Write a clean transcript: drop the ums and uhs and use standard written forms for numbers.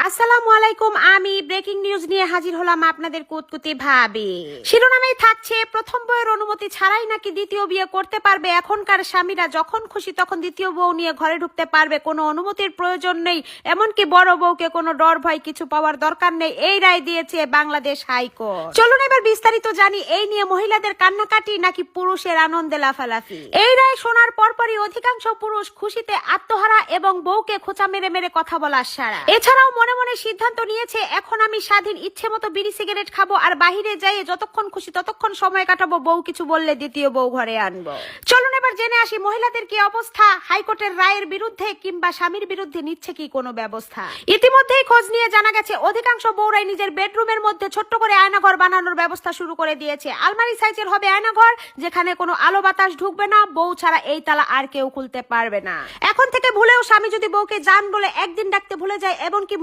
আসসালামু আলাইকুম। আমি ব্রেকিং নিউজ নিয়ে হাজির হলাম আপনাদের কুতকুতি ভাবে। শিরোনামেই থাকছে, প্রথম বউয়ের অনুমতি ছাড়াই নাকি দ্বিতীয় বিয়ে করতে পারবে এখনকার স্বামীরা, যখন খুশি তখন দ্বিতীয় বউ নিয়ে ঘরে ঢুকতে পারবে, কোনো অনুমতির প্রয়োজন নেই, এমনকি বড় বউকে কোনো ডর ভয় কিছু পাওয়ার দরকার নেই, এই রায় দিয়েছে বাংলাদেশ হাইকোর্ট। চলুন এবার বিস্তারিত জানি, এই নিয়ে মহিলাদের কান্নাকাটি নাকি পুরুষের আনন্দে লাফালাফি। এই রায় শোনার পরপরই অধিকাংশ পুরুষ খুশিতে আত্মহারা এবং বউকে খোঁচা মেরে মেরে কথা বলার সারা। এছাড়াও মনে মনে সিদ্ধান্ত নিয়েছে, এখন আমি স্বাধীন, ইচ্ছে মতো বিড়ি সিগারেট খাবো আর বাহিরে যাই যতক্ষণ খুশি ততক্ষণ সময় কাটাবো, বউ কিছু বললে দ্বিতীয় বউ ঘরে আনবো। চলুন এবার জেনে আসি মহিলাদের কি অবস্থা, হাইকোর্টের রায়ের বিরুদ্ধে কিংবা স্বামীর বিরুদ্ধে নিচ্ছে কি কোনো ব্যবস্থা। ইতিমধ্যেই খোঁজ নিয়ে জানা গেছে, অধিকাংশ বউরাই নিজের বেডরুমের মধ্যে ছোট্ট করে আয়নাঘর বানানোর ব্যবস্থা শুরু করে দিয়েছে। আলমারি সাইজের হবে আয়নাঘর, যেখানে কোনো আলো বাতাস ঢুকবে না, বউ ছাড়া এই তালা আর কেউ খুলতে পারবে না। এখন থেকে ভুলেও স্বামী যদি বউকে জান বলে একদিন ডাকতে ভুলে যায়, এমনকি